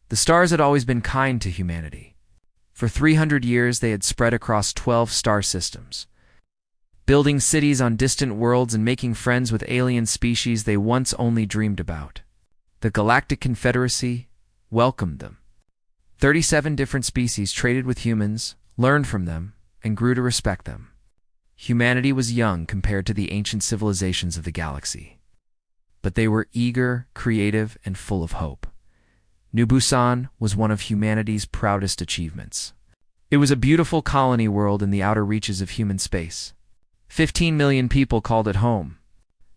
The stars had always been kind to humanity. For 300 years, they had spread across 12 star systems, building cities on distant worlds and making friends with alien species they once only dreamed about. The Galactic Confederacy welcomed them. 37 different species traded with humans, learned from them, and grew to respect them. Humanity was young compared to the ancient civilizations of the galaxy, but they were eager, creative, and full of hope. New Busan was one of humanity's proudest achievements. It was a beautiful colony world in the outer reaches of human space. 15 million people called it home.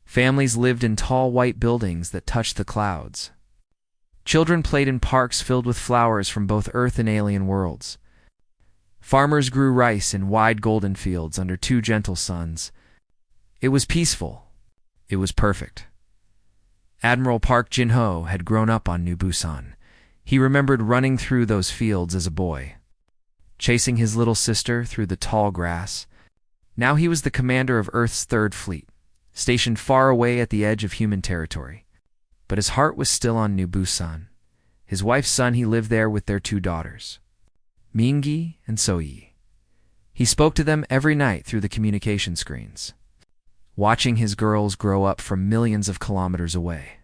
Families lived in tall white buildings that touched the clouds. Children played in parks filled with flowers from both Earth and alien worlds. Farmers grew rice in wide golden fields under two gentle suns. It was peaceful. It was perfect. Admiral Park Jin-ho had grown up on New Busan. He remembered running through those fields as a boy, chasing his little sister through the tall grass. Now he was the commander of Earth's Third Fleet, stationed far away at the edge of human territory. But his heart was still on New Busan. His wife's son, he lived there with their two daughters, Mingi and Soyi. He spoke to them every night through the communication screens, watching his girls grow up from millions of kilometers away.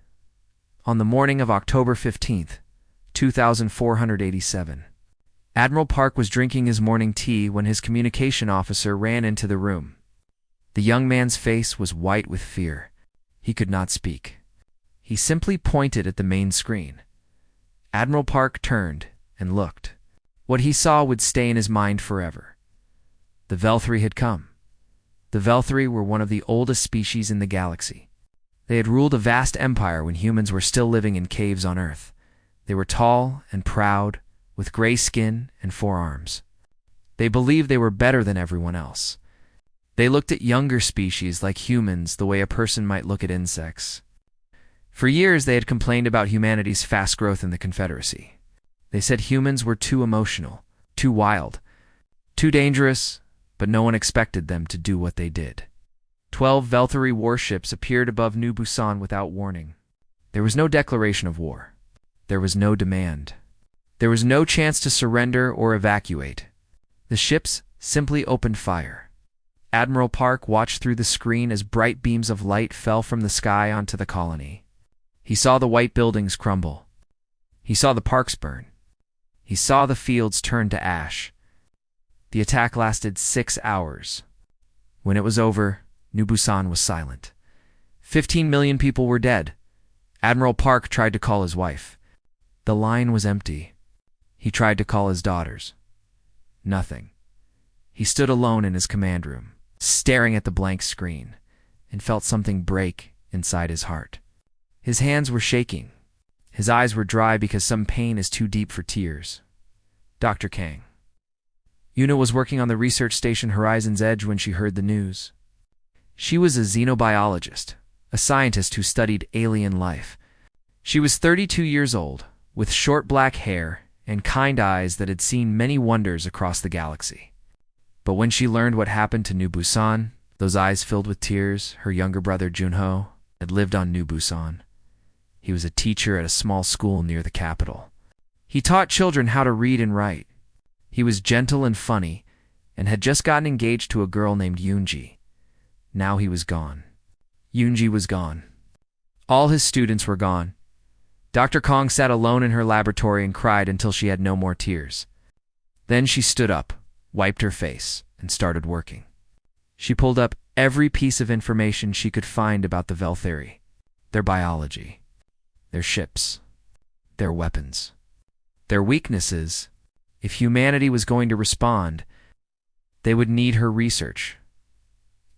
On the morning of October 15th, 2487, Admiral Park was drinking his morning tea when his communication officer ran into the room. The young man's face was white with fear. He could not speak. He simply pointed at the main screen. Admiral Park turned and looked. What he saw would stay in his mind forever. The Velthri had come. The Velthri were one of the oldest species in the galaxy. They had ruled a vast empire when humans were still living in caves on Earth. They were tall and proud, with gray skin and 4 arms. They believed they were better than everyone else. They looked at younger species like humans the way a person might look at insects. For years, they had complained about humanity's fast growth in the Confederacy. They said humans were too emotional, too wild, too dangerous, but no one expected them to do what they did. 12 Velthri warships appeared above New Busan without warning. There was no declaration of war. There was no demand. There was no chance to surrender or evacuate. The ships simply opened fire. Admiral Park watched through the screen as bright beams of light fell from the sky onto the colony. He saw the white buildings crumble. He saw the parks burn. He saw the fields turn to ash. The attack lasted 6 hours. When it was over, New Busan was silent. 15 million people were dead. Admiral Park tried to call his wife. The line was empty. He tried to call his daughters. Nothing. He stood alone in his command room, staring at the blank screen, and felt something break inside his heart. His hands were shaking. His eyes were dry because some pain is too deep for tears. Dr. Kang. Yuna was working on the research station Horizon's Edge when she heard the news. She was a xenobiologist, a scientist who studied alien life. She was 32 years old, with short black hair and kind eyes that had seen many wonders across the galaxy. But when she learned what happened to New Busan, those eyes filled with tears. Her younger brother Junho had lived on New Busan. He was a teacher at a small school near the capital. He taught children how to read and write. He was gentle and funny, and had just gotten engaged to a girl named Yoonji. Now he was gone. Yoonji was gone. All his students were gone. Dr. Kong sat alone in her laboratory and cried until she had no more tears. Then she stood up, wiped her face, and started working. She pulled up every piece of information she could find about the Velthri, their biology, their ships, their weapons, their weaknesses. If humanity was going to respond, they would need her research.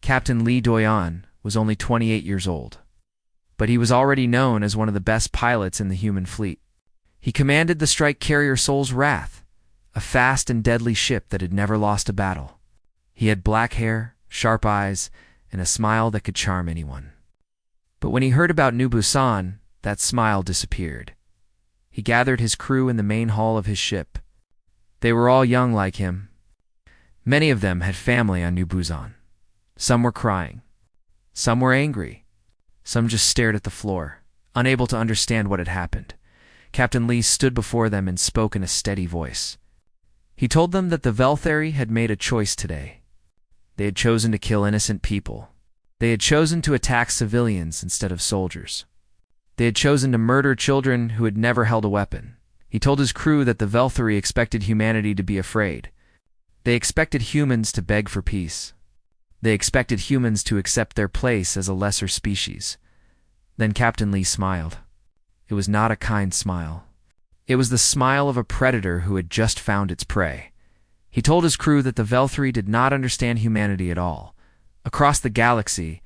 Captain Lee Doyan was only 28 years old, but he was already known as one of the best pilots in the human fleet. He commanded the strike carrier Sol's Wrath, a fast and deadly ship that had never lost a battle. He had black hair, sharp eyes, and a smile that could charm anyone. But when he heard about New Busan, that smile disappeared. He gathered his crew in the main hall of his ship. They were all young like him. Many of them had family on New Busan. Some were crying. Some were angry. Some just stared at the floor, unable to understand what had happened. Captain Lee stood before them and spoke in a steady voice. He told them that the Velthari had made a choice today. They had chosen to kill innocent people. They had chosen to attack civilians instead of soldiers. They had chosen to murder children who had never held a weapon. He told his crew that the Velthari expected humanity to be afraid. They expected humans to beg for peace. They expected humans to accept their place as a lesser species. Then Captain Lee smiled. It was not a kind smile. It was the smile of a predator who had just found its prey. He told his crew that the Velthari did not understand humanity at all. Across the galaxy,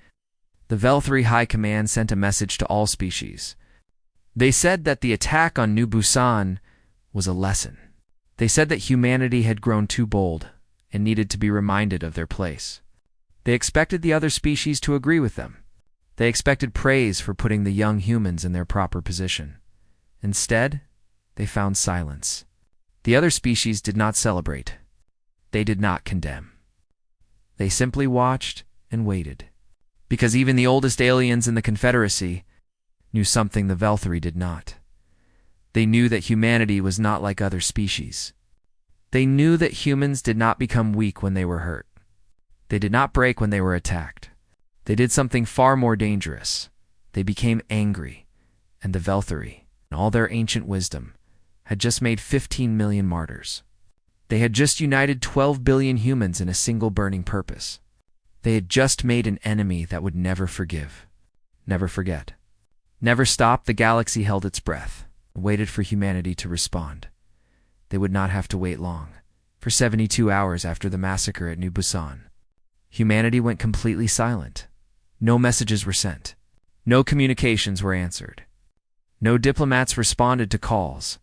the Velthari High Command sent a message to all species. They said that the attack on New Busan was a lesson. They said that humanity had grown too bold and needed to be reminded of their place. They expected the other species to agree with them. They expected praise for putting the young humans in their proper position. Instead, they found silence. The other species did not celebrate. They did not condemn. They simply watched and waited. Because even the oldest aliens in the Confederacy knew something the Velthari did not. They knew that humanity was not like other species. They knew that humans did not become weak when they were hurt. They did not break when they were attacked. They did something far more dangerous. They became angry, and the Velthari, in all their ancient wisdom, had just made 15 million martyrs. They had just united 12 billion humans in a single burning purpose. They had just made an enemy that would never forgive, never forget. Never stop, the galaxy held its breath, and waited for humanity to respond. They would not have to wait long. For 72 hours after the massacre at New Busan, humanity went completely silent. No messages were sent. No communications were answered. No diplomats responded to calls.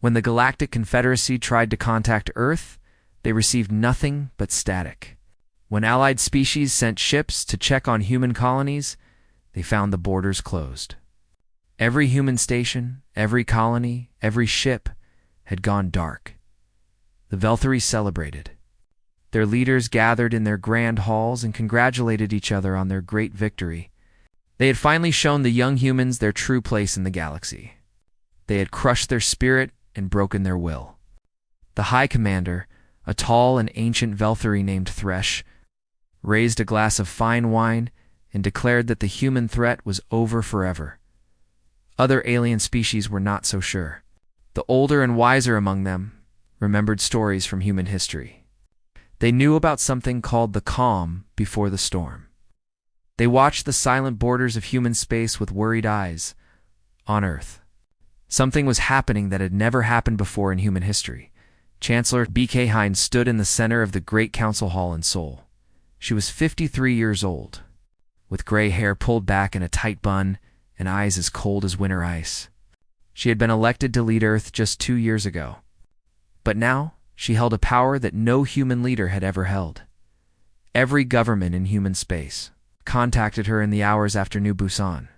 When the Galactic Confederacy tried to contact Earth, they received nothing but static. When allied species sent ships to check on human colonies, they found the borders closed. Every human station, every colony, every ship had gone dark. The Velthari celebrated. Their leaders gathered in their grand halls and congratulated each other on their great victory. They had finally shown the young humans their true place in the galaxy. They had crushed their spirit and broken their will. The High Commander, a tall and ancient Velthari named Thresh, raised a glass of fine wine and declared that the human threat was over forever. Other alien species were not so sure. The older and wiser among them remembered stories from human history. They knew about something called the calm before the storm. They watched the silent borders of human space with worried eyes. On Earth, something was happening that had never happened before in human history. Chancellor B.K. Hines stood in the center of the Great Council Hall in Seoul. She was 53 years old, with gray hair pulled back in a tight bun and eyes as cold as winter ice. She had been elected to lead Earth just 2 years ago. But now, she held a power that no human leader had ever held. Every government in human space contacted her in the hours after New Busan.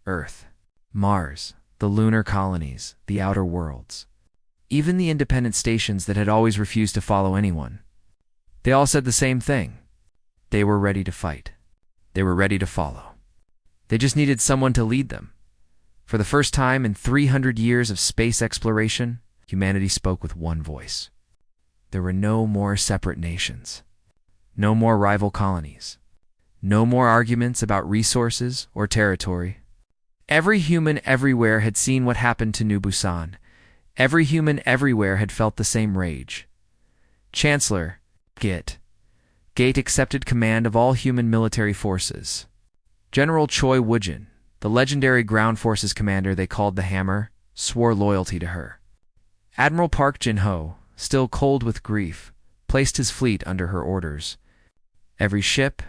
Earth, Mars, the lunar colonies, the outer worlds. Even the independent stations that had always refused to follow anyone. They all said the same thing. They were ready to fight. They were ready to follow. They just needed someone to lead them. For the first time in 300 years of space exploration, humanity spoke with one voice. There were no more separate nations. No more rival colonies. No more arguments about resources or territory. Every human everywhere had seen what happened to New Busan. Every human everywhere had felt the same rage. Chancellor Gate accepted command of all human military forces. General Choi Woojin, the legendary ground forces commander they called the Hammer, swore loyalty to her. Admiral Park Jin-ho, still cold with grief, placed his fleet under her orders. Every ship,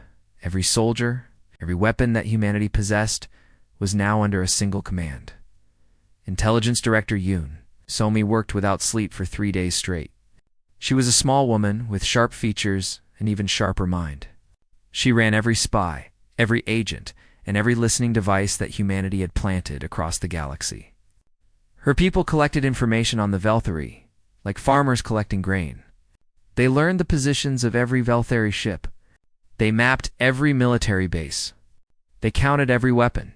every soldier, every weapon that humanity possessed was now under a single command. Intelligence Director Yoon Somi worked without sleep for 3 days straight. She was a small woman with sharp features and even sharper mind. She ran every spy, every agent, and every listening device that humanity had planted across the galaxy. Her people collected information on the Velthari, like farmers collecting grain. They learned the positions of every Velthari ship. They mapped every military base. They counted every weapon.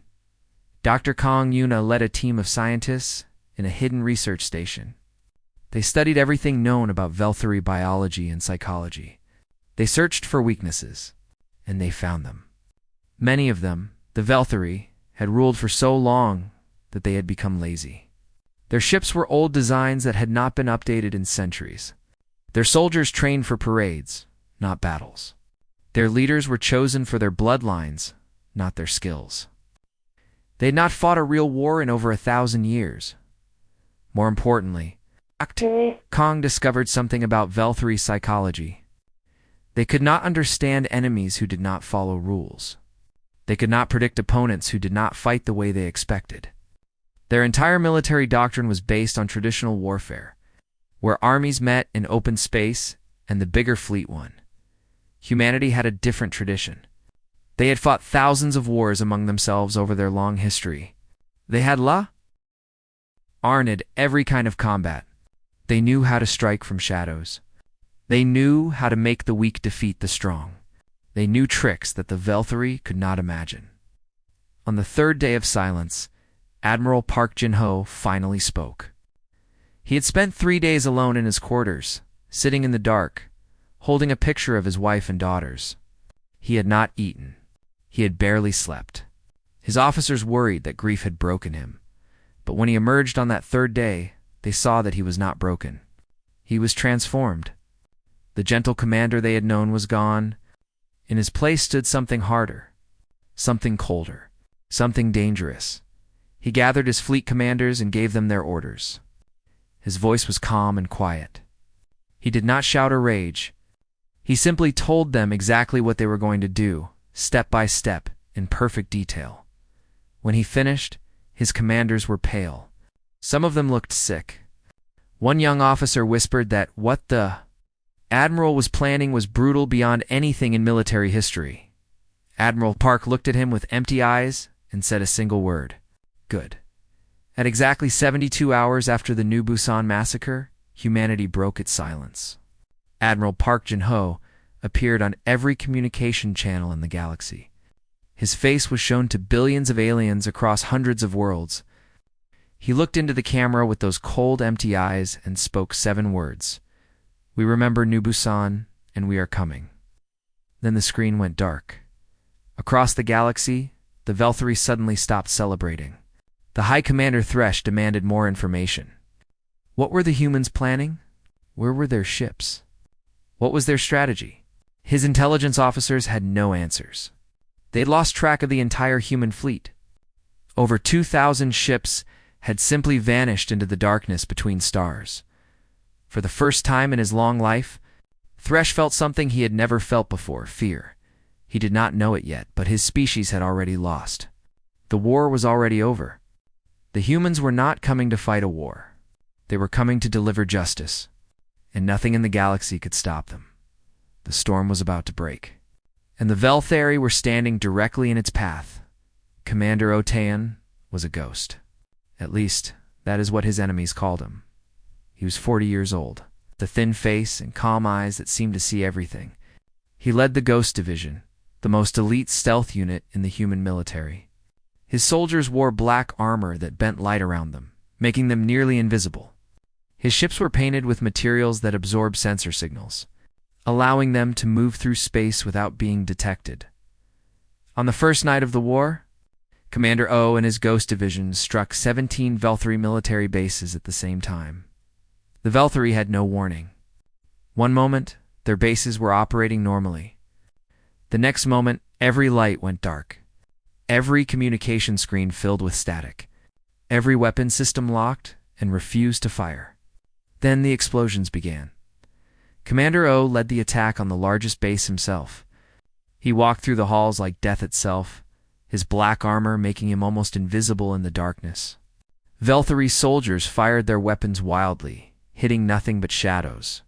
Dr. Kong Yuna led a team of scientists, in a hidden research station. They studied everything known about Velthari biology and psychology. They searched for weaknesses, and they found them. Many of them, the Velthari, had ruled for so long that they had become lazy. Their ships were old designs that had not been updated in centuries. Their soldiers trained for parades, not battles. Their leaders were chosen for their bloodlines, not their skills. They had not fought a real war in over 1,000 years. More importantly, Kong discovered something about Velthari psychology. They could not understand enemies who did not follow rules. They could not predict opponents who did not fight the way they expected. Their entire military doctrine was based on traditional warfare, where armies met in open space and the bigger fleet won. Humanity had a different tradition. They had fought thousands of wars among themselves over their long history. They had learned every kind of combat. They knew how to strike from shadows. They knew how to make the weak defeat the strong. They knew tricks that the Velthari could not imagine. On the third day of silence, Admiral Park Jin-ho finally spoke. He had spent 3 days alone in his quarters, sitting in the dark, holding a picture of his wife and daughters. He had not eaten. He had barely slept. His officers worried that grief had broken him, but when he emerged on that third day, they saw that he was not broken. He was transformed. The gentle commander they had known was gone. In his place stood something harder, something colder, something dangerous. He gathered his fleet commanders and gave them their orders. His voice was calm and quiet. He did not shout or rage. He simply told them exactly what they were going to do, step by step, in perfect detail. When he finished, his commanders were pale. Some of them looked sick. One young officer whispered that what the Admiral was planning was brutal beyond anything in military history. Admiral Park looked at him with empty eyes and said a single word: "Good." At exactly 72 hours after the New Busan massacre, humanity broke its silence. Admiral Park Jin-ho appeared on every communication channel in the galaxy. His face was shown to billions of aliens across hundreds of worlds. He looked into the camera with those cold, empty eyes and spoke 7 words. "We remember New Busan, and we are coming." Then the screen went dark. Across the galaxy, the Velthari suddenly stopped celebrating. The High Commander Thresh demanded more information. What were the humans planning? Where were their ships? What was their strategy? His intelligence officers had no answers. They had lost track of the entire human fleet. Over 2,000 ships had simply vanished into the darkness between stars. For the first time in his long life, Thresh felt something he had never felt before: fear. He did not know it yet, but his species had already lost. The war was already over. The humans were not coming to fight a war. They were coming to deliver justice, and nothing in the galaxy could stop them. The storm was about to break, and the Velthari were standing directly in its path. Commander Otean was a ghost. At least, that is what his enemies called him. He was 40 years old, with a thin face and calm eyes that seemed to see everything. He led the Ghost Division, the most elite stealth unit in the human military. His soldiers wore black armor that bent light around them, making them nearly invisible. His ships were painted with materials that absorb sensor signals, allowing them to move through space without being detected. On the first night of the war, Commander O and his Ghost Division struck 17 Velthari military bases at the same time. The Velthari had no warning. One moment, their bases were operating normally. The next moment, every light went dark. Every communication screen filled with static. Every weapon system locked and refused to fire. Then the explosions began. Commander O led the attack on the largest base himself. He walked through the halls like death itself, his black armor making him almost invisible in the darkness. Velthari soldiers fired their weapons wildly, hitting nothing but shadows.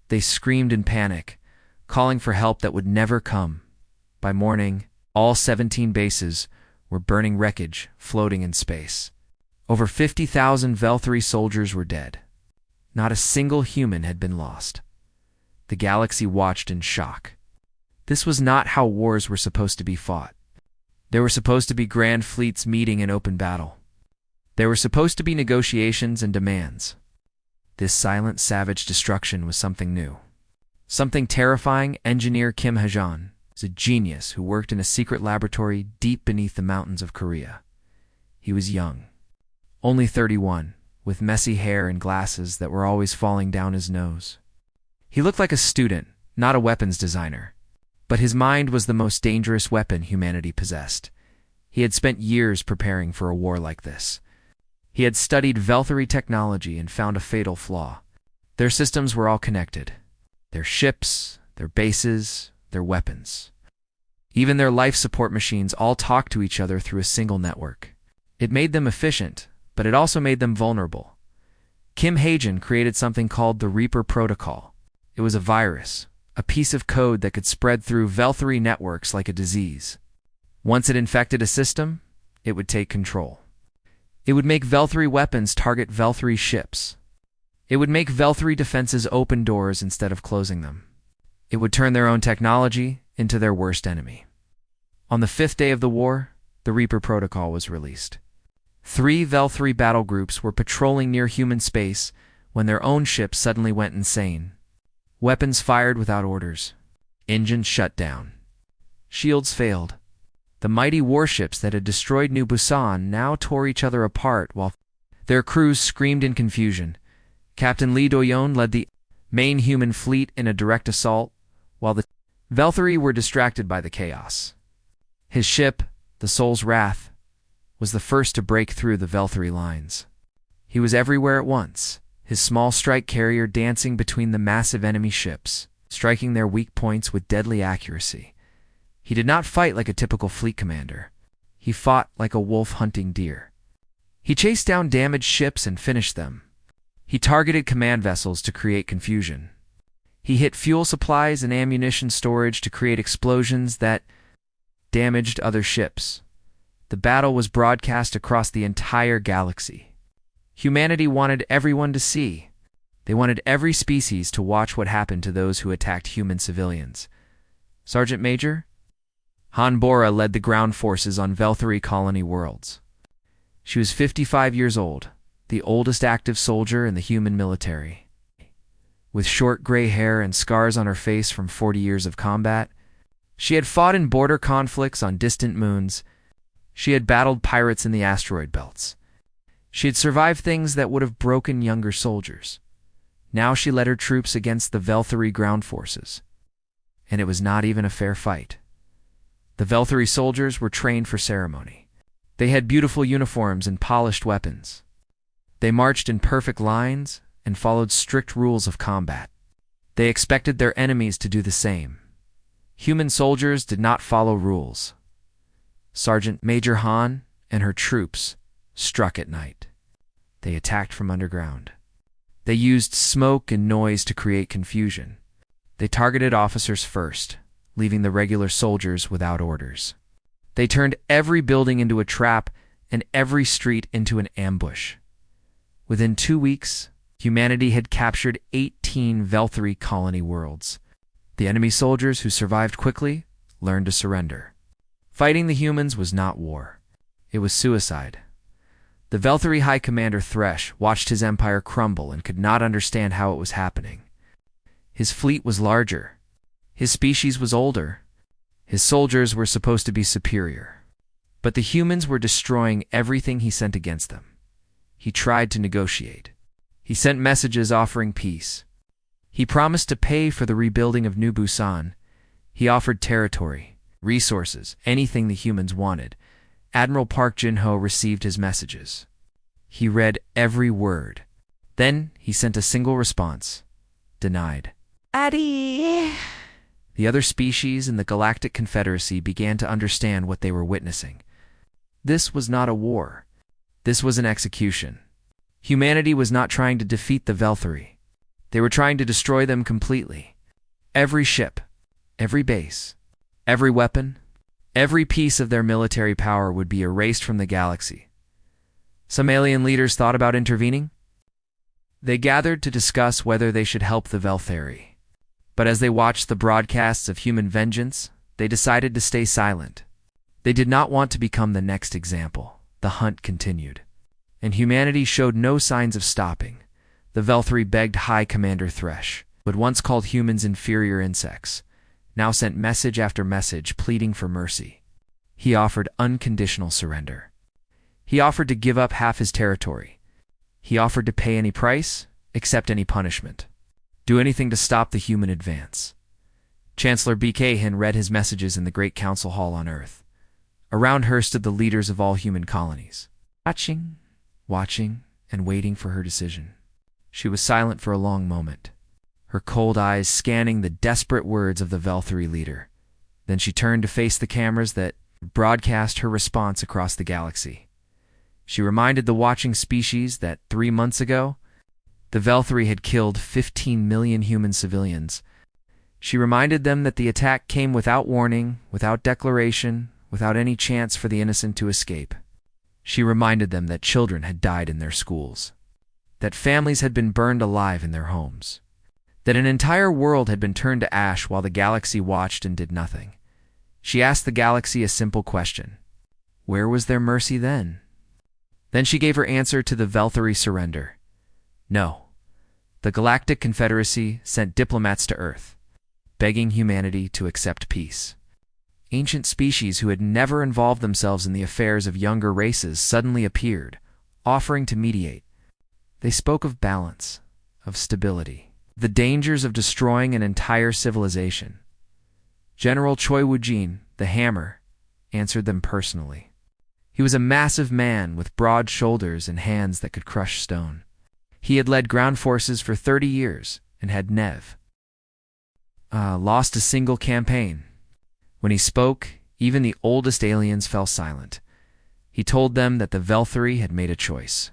They screamed in panic, calling for help that would never come. By morning, all 17 bases were burning wreckage, floating in space. Over 50,000 Velthari soldiers were dead. Not a single human had been lost. The galaxy watched in shock. This was not how wars were supposed to be fought. There were supposed to be grand fleets meeting in open battle. There were supposed to be negotiations and demands. This silent, savage destruction was something new. Something terrifying. Engineer Kim Hajan was a genius who worked in a secret laboratory deep beneath the mountains of Korea. He was young, only 31, with messy hair and glasses that were always falling down his nose. He looked like a student, not a weapons designer. But his mind was the most dangerous weapon humanity possessed. He had spent years preparing for a war like this. He had studied Velthari technology and found a fatal flaw. Their systems were all connected. Their ships, their bases, their weapons. Even their life support machines all talked to each other through a single network. It made them efficient, but it also made them vulnerable. Kim Hajan created something called the Reaper Protocol. It was a virus, a piece of code that could spread through Velthari networks like a disease. Once it infected a system, it would take control. It would make Velthari weapons target Velthari ships. It would make Velthari defenses open doors instead of closing them. It would turn their own technology into their worst enemy. On the 5th day of the war, the Reaper Protocol was released. 3 Velthari battle groups were patrolling near human space when their own ships suddenly went insane. Weapons fired without orders. Engines shut down. Shields failed. The mighty warships that had destroyed New Busan now tore each other apart while their crews screamed in confusion. Captain Lee Do-yeon led the main human fleet in a direct assault, while the Velthari were distracted by the chaos. His ship, the Soul's Wrath, was the first to break through the Velthari lines. He was everywhere at once, his small strike carrier dancing between the massive enemy ships, striking their weak points with deadly accuracy. He did not fight like a typical fleet commander. He fought like a wolf hunting deer. He chased down damaged ships and finished them. He targeted command vessels to create confusion. He hit fuel supplies and ammunition storage to create explosions that damaged other ships. The battle was broadcast across the entire galaxy. Humanity wanted everyone to see. They wanted every species to watch what happened to those who attacked human civilians. Sergeant Major Han Bora led the ground forces on Velthari colony worlds. She was 55 years old, the oldest active soldier in the human military. With short gray hair and scars on her face from 40 years of combat, she had fought in border conflicts on distant moons. She had battled pirates in the asteroid belts. She had survived things that would have broken younger soldiers. Now she led her troops against the Velthari ground forces. And it was not even a fair fight. The Velthari soldiers were trained for ceremony. They had beautiful uniforms and polished weapons. They marched in perfect lines and followed strict rules of combat. They expected their enemies to do the same. Human soldiers did not follow rules. Sergeant Major Han and her troops struck at night. They attacked from underground. They used smoke and noise to create confusion. They targeted officers first, leaving the regular soldiers without orders. They turned every building into a trap and every street into an ambush. Within 2 weeks, humanity had captured 18 Velthari colony worlds. The enemy soldiers who survived quickly learned to surrender. Fighting the humans was not war. It was suicide. The Velthari High Commander Thresh watched his empire crumble and could not understand how it was happening. His fleet was larger. His species was older. His soldiers were supposed to be superior. But the humans were destroying everything he sent against them. He tried to negotiate. He sent messages offering peace. He promised to pay for the rebuilding of New Busan. He offered territory, resources, anything the humans wanted. Admiral Park Jin-ho received his messages. He read every word. Then he sent a single response. Denied. Addy. The other species in the Galactic Confederacy began to understand what they were witnessing. This was not a war. This was an execution. Humanity was not trying to defeat the Velthari. They were trying to destroy them completely. Every ship, every base, every weapon, every piece of their military power would be erased from the galaxy. Some alien leaders thought about intervening. They gathered to discuss whether they should help the Velthari. But as they watched the broadcasts of human vengeance, they decided to stay silent. They did not want to become the next example. The hunt continued. and humanity showed no signs of stopping. The Velthri begged High Commander Thresh, who had once called humans inferior insects, now sent message after message pleading for mercy. He offered unconditional surrender. He offered to give up half his territory. He offered to pay any price, accept any punishment, do anything to stop the human advance. Chancellor Bkhin read his messages in the Great Council Hall on Earth. Around her stood the leaders of all human colonies, watching, and waiting for her decision. She was silent for a long moment, her cold eyes scanning the desperate words of the Velthri leader. Then she turned to face the cameras that broadcast her response across the galaxy. She reminded the watching species that 3 months ago, the Velthri had killed 15 million human civilians. She reminded them that the attack came without warning, without declaration, without any chance for the innocent to escape. She reminded them that children had died in their schools, that families had been burned alive in their homes, that an entire world had been turned to ash while the galaxy watched and did nothing. She asked the galaxy a simple question: where was their mercy then? Then she gave her answer to the Velthri surrender. No. The Galactic Confederacy sent diplomats to Earth, begging humanity to accept peace. Ancient species who had never involved themselves in the affairs of younger races suddenly appeared, offering to mediate. They spoke of balance, of stability, the dangers of destroying an entire civilization. General Choi Woo-jin, the Hammer, answered them personally. He was a massive man with broad shoulders and hands that could crush stone. He had led ground forces for 30 years and had never lost a single campaign. When he spoke, even the oldest aliens fell silent. He told them that the Velthri had made a choice.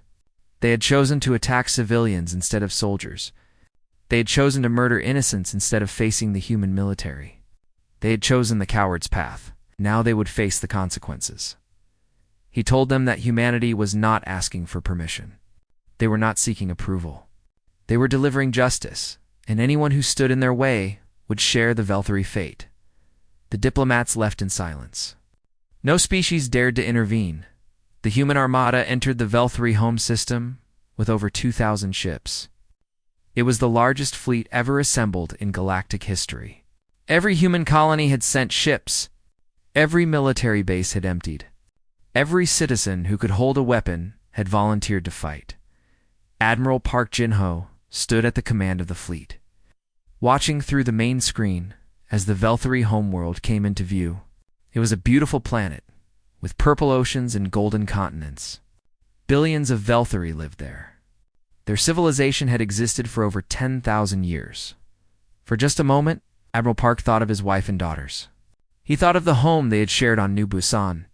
They had chosen to attack civilians instead of soldiers. They had chosen to murder innocents instead of facing the human military. They had chosen the coward's path. Now they would face the consequences. He told them that humanity was not asking for permission. They were not seeking approval. They were delivering justice, and anyone who stood in their way would share the Velthri fate. The diplomats left in silence. No species dared to intervene. The human armada entered the Velthri home system with over 2,000 ships. It was the largest fleet ever assembled in galactic history. Every human colony had sent ships. Every military base had emptied. Every citizen who could hold a weapon had volunteered to fight. Admiral Park Jin-ho stood at the command of the fleet, watching through the main screen as the Velthri homeworld came into view. It was a beautiful planet, with purple oceans and golden continents. Billions of Velthri lived there. Their civilization had existed for over 10,000 years. For just a moment, Admiral Park thought of his wife and daughters. He thought of the home they had shared on New Busan.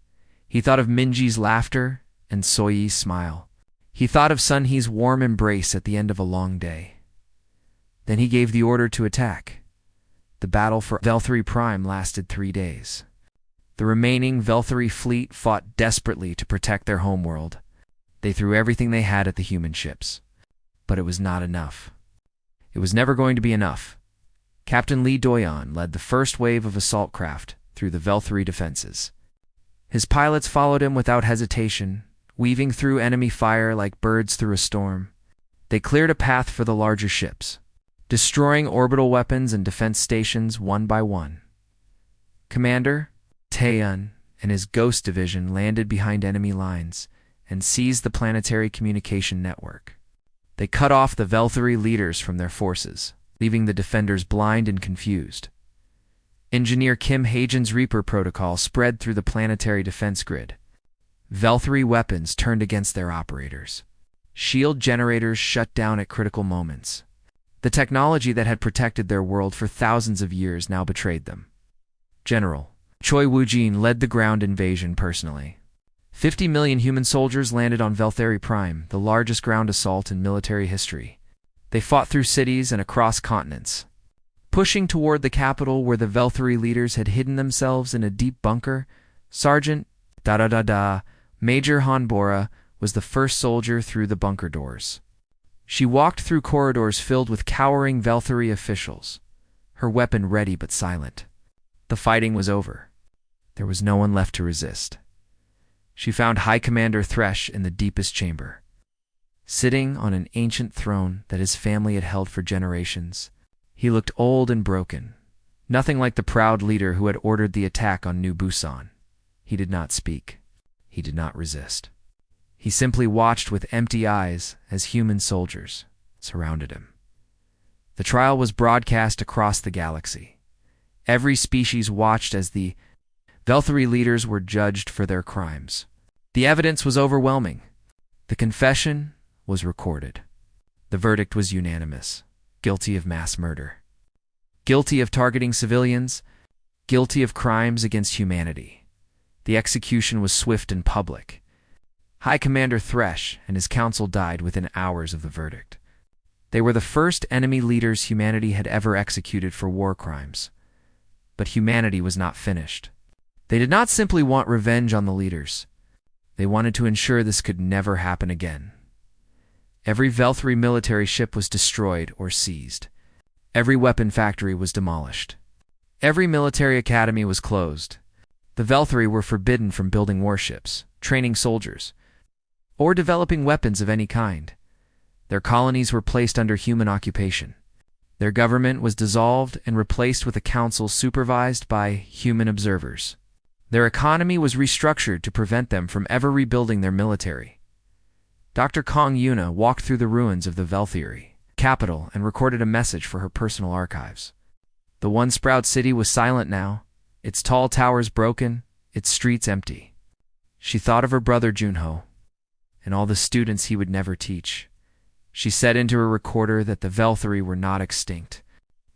He thought of Minji's laughter and Soyi's smile. He thought of Sunhee's warm embrace at the end of a long day. Then he gave the order to attack. The battle for Velthri Prime lasted 3 days. The remaining Velthri fleet fought desperately to protect their homeworld. They threw everything they had at the human ships. But it was not enough. It was never going to be enough. Captain Lee Doyon led the first wave of assault craft through the Velthri defenses. His pilots followed him without hesitation, weaving through enemy fire like birds through a storm. They cleared a path for the larger ships, destroying orbital weapons and defense stations one by one. Commander Taeyun and his Ghost Division landed behind enemy lines and seized the planetary communication network. They cut off the Velthri leaders from their forces, leaving the defenders blind and confused. Engineer Kim Hagen's Reaper protocol spread through the planetary defense grid. Velthri weapons turned against their operators. Shield generators shut down at critical moments. The technology that had protected their world for thousands of years now betrayed them. General Choi Woo-jin led the ground invasion personally. 50 million human soldiers landed on Velthri Prime, the largest ground assault in military history. They fought through cities and across continents. Pushing toward the capital where the Velthri leaders had hidden themselves in a deep bunker, Sergeant Major Hanbora was the first soldier through the bunker doors. She walked through corridors filled with cowering Velthri officials, her weapon ready but silent. The fighting was over. There was no one left to resist. She found High Commander Thresh in the deepest chamber. sitting on an ancient throne that his family had held for generations. He looked old and broken, nothing like the proud leader who had ordered the attack on New Busan. He did not speak. He did not resist. He simply watched with empty eyes as human soldiers surrounded him. The trial was broadcast across the galaxy. Every species watched as the Velthari leaders were judged for their crimes. The evidence was overwhelming. The confession was recorded. The verdict was unanimous. Guilty of mass murder. Guilty of targeting civilians. Guilty of crimes against humanity. The execution was swift and public. High Commander Thresh and his council died within hours of the verdict. They were the first enemy leaders humanity had ever executed for war crimes. But humanity was not finished. They did not simply want revenge on the leaders. They wanted to ensure this could never happen again. Every Velthari military ship was destroyed or seized. Every weapon factory was demolished. Every military academy was closed. The Velthari were forbidden from building warships, training soldiers, or developing weapons of any kind. Their colonies were placed under human occupation. Their government was dissolved and replaced with a council supervised by human observers. Their economy was restructured to prevent them from ever rebuilding their military. Dr. Kong Yuna walked through the ruins of the Velthari capital and recorded a message for her personal archives. The One Sprout City was silent now, its tall towers broken, its streets empty. She thought of her brother Junho and all the students he would never teach. She said into her recorder that the Velthari were not extinct.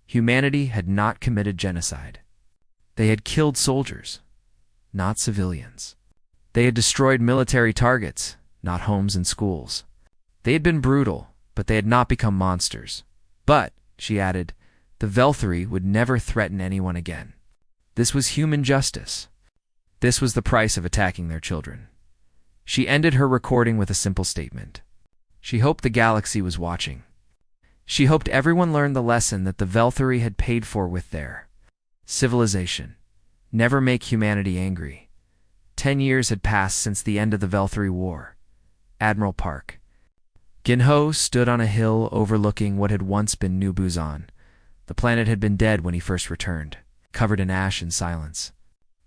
Humanity had not committed genocide. They had killed soldiers, not civilians. They had destroyed military targets, not homes and schools. They had been brutal, but they had not become monsters. But, she added, the Velthari would never threaten anyone again. This was human justice. This was the price of attacking their children. She ended her recording with a simple statement. She hoped the galaxy was watching. She hoped everyone learned the lesson that the Velthari had paid for with their civilization. Never make humanity angry. 10 years had passed since the end of the Velthari War. Admiral Park. Ginho stood on a hill overlooking what had once been New Busan. The planet had been dead when he first returned, covered in ash and silence.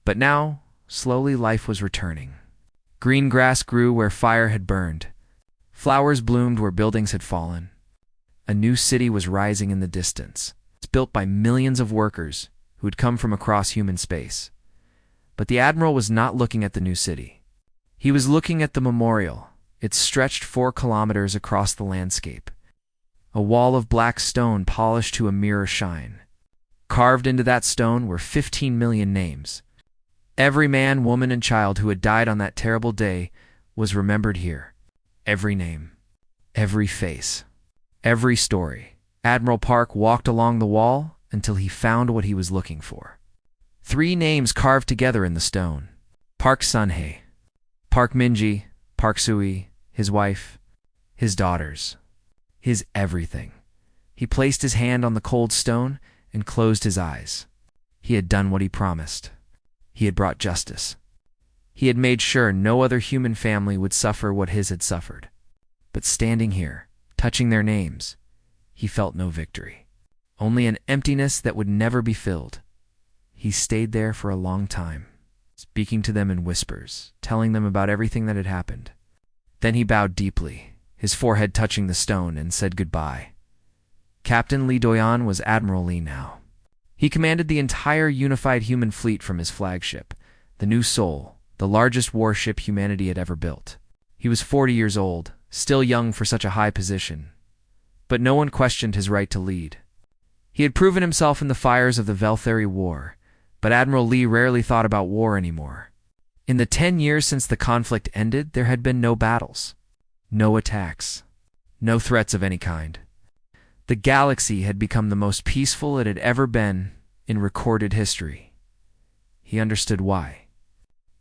But now, slowly life was returning. Green grass grew where fire had burned. Flowers bloomed where buildings had fallen. A new city was rising in the distance. It's built by millions of workers who had come from across human space. But the Admiral was not looking at the new city. He was looking at the memorial. It stretched 4 kilometers across the landscape. A wall of black stone polished to a mirror shine. Carved into that stone were 15 million names. Every man, woman, and child who had died on that terrible day was remembered here. Every name, every face, every story. Admiral Park walked along the wall until he found what he was looking for. 3 names carved together in the stone. Park Sunhae, Park Minji, Park Sui, his wife, his daughters, his everything. He placed his hand on the cold stone and closed his eyes. He had done what he promised. He had brought justice. He had made sure no other human family would suffer what his had suffered. But standing here, touching their names, he felt no victory. Only an emptiness that would never be filled. He stayed there for a long time, speaking to them in whispers, telling them about everything that had happened. Then he bowed deeply, his forehead touching the stone, and said goodbye. Captain Li Doyan was Admiral Li now. He commanded the entire unified human fleet from his flagship, the New Soul, the largest warship humanity had ever built. He was 40 years old, still young for such a high position. But no one questioned his right to lead. He had proven himself in the fires of the Velthari War, but Admiral Li rarely thought about war anymore. In the 10 years since the conflict ended, there had been no battles, no attacks, no threats of any kind. The galaxy had become the most peaceful it had ever been in recorded history. He understood why.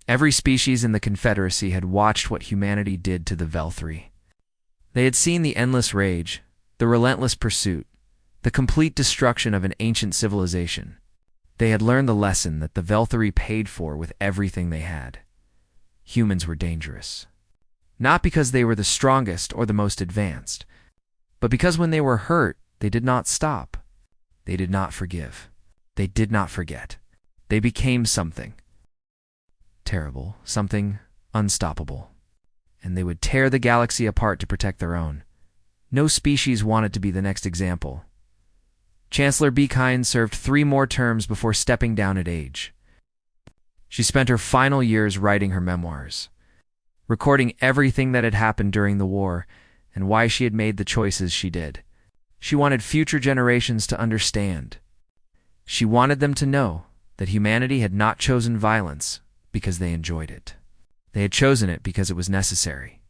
Every species in the Confederacy had watched what humanity did to the Velthari. They had seen the endless rage, the relentless pursuit, the complete destruction of an ancient civilization. They had learned the lesson that the Velthari paid for with everything they had. Humans were dangerous. not because they were the strongest or the most advanced, but because when they were hurt, they did not stop. They did not forgive. They did not forget. They became something terrible, something unstoppable. And they would tear the galaxy apart to protect their own. No species wanted to be the next example. Chancellor Be Kind served 3 more terms before stepping down at age. She spent her final years writing her memoirs, recording everything that had happened during the war and why she had made the choices she did. She wanted future generations to understand. She wanted them to know that humanity had not chosen violence because they enjoyed it. They had chosen it because it was necessary.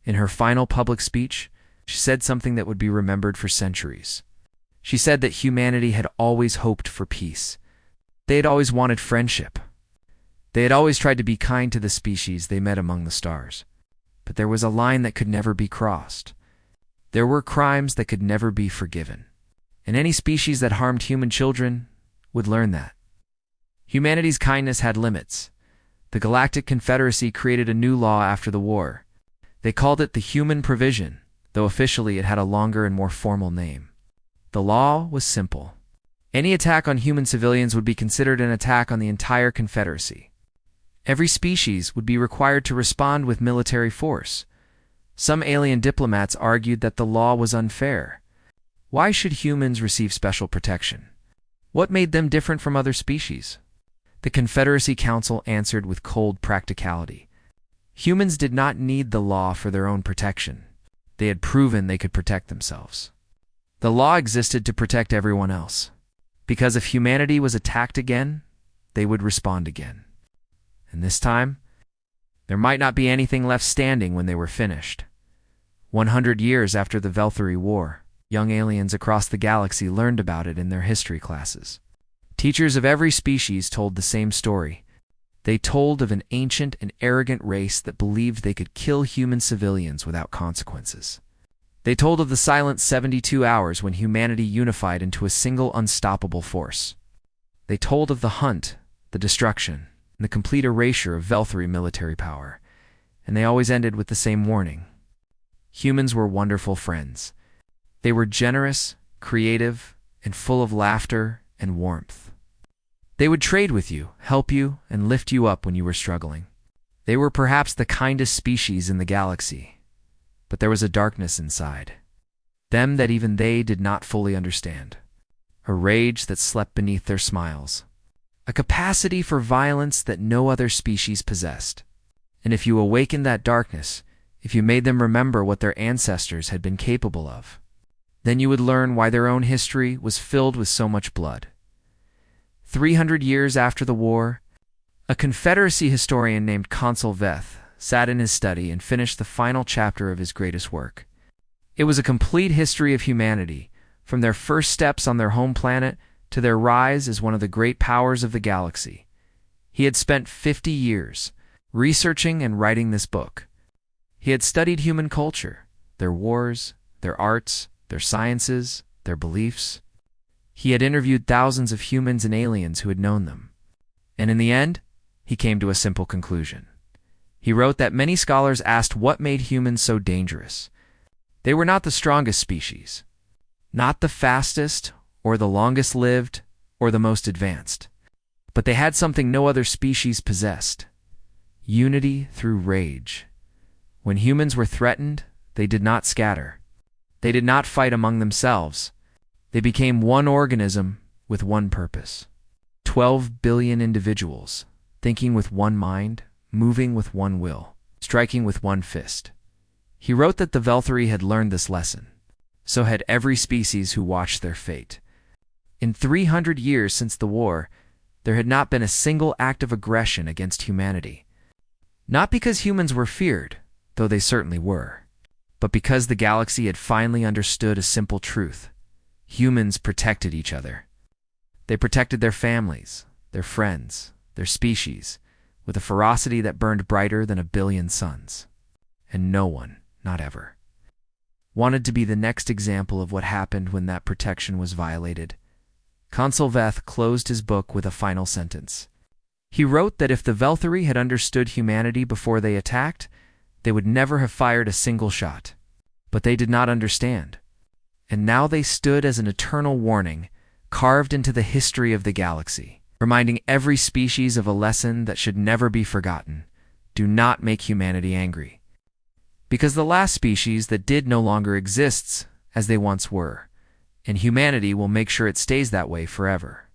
In her final public speech, she said something that would be remembered for centuries. She said that humanity had always hoped for peace. They had always wanted friendship. They had always tried to be kind to the species they met among the stars. But there was a line that could never be crossed. There were crimes that could never be forgiven. And any species that harmed human children would learn that. Humanity's kindness had limits. The Galactic Confederacy created a new law after the war. They called it the Human Provision, though officially it had a longer and more formal name. The law was simple. Any attack on human civilians would be considered an attack on the entire Confederacy. Every species would be required to respond with military force. Some alien diplomats argued that the law was unfair. Why should humans receive special protection? What made them different from other species? The Confederacy Council answered with cold practicality. Humans did not need the law for their own protection. They had proven they could protect themselves. The law existed to protect everyone else, because if humanity was attacked again, they would respond again. And this time, there might not be anything left standing when they were finished. 100 years after the HFY War, young aliens across the galaxy learned about it in their history classes. Teachers of every species told the same story. They told of an ancient and arrogant race that believed they could kill human civilians without consequences. They told of the silent 72 hours when humanity unified into a single unstoppable force. They told of the hunt, the destruction, and the complete erasure of HFY military power. And they always ended with the same warning. Humans were wonderful friends. They were generous, creative, and full of laughter and warmth. They would trade with you, help you, and lift you up when you were struggling. They were perhaps the kindest species in the galaxy, but there was a darkness inside. Them that even they did not fully understand. A rage that slept beneath their smiles. A capacity for violence that no other species possessed. And if you awakened that darkness, if you made them remember what their ancestors had been capable of, then you would learn why their own history was filled with so much blood. 300 years after the war, a Confederacy historian named Consul Veth sat in his study and finished the final chapter of his greatest work. It was a complete history of humanity, from their first steps on their home planet to their rise as one of the great powers of the galaxy. He had spent 50 years researching and writing this book. He had studied human culture, their wars, their arts, their sciences, their beliefs. He had interviewed thousands of humans and aliens who had known them. And in the end, he came to a simple conclusion. He wrote that many scholars asked what made humans so dangerous. They were not the strongest species, not the fastest or the longest lived or the most advanced, but they had something no other species possessed: unity through rage. When humans were threatened, they did not scatter. They did not fight among themselves. They became one organism with one purpose. 12 billion individuals, thinking with one mind, moving with one will, striking with one fist. He wrote that the HFY had learned this lesson. So had every species who watched their fate. In 300 years since the war, there had not been a single act of aggression against humanity. Not because humans were feared, though they certainly were, but because the galaxy had finally understood a simple truth. Humans protected each other. They protected their families, their friends, their species, with a ferocity that burned brighter than 1 billion suns. And no one, not ever, wanted to be the next example of what happened when that protection was violated. Consul Veth closed his book with a final sentence. He wrote that if the HFY had understood humanity before they attacked, they would never have fired a single shot. But they did not understand. And now they stood as an eternal warning, carved into the history of the galaxy, reminding every species of a lesson that should never be forgotten. Do not make humanity angry. Because the last species that did no longer exists as they once were, and humanity will make sure it stays that way forever.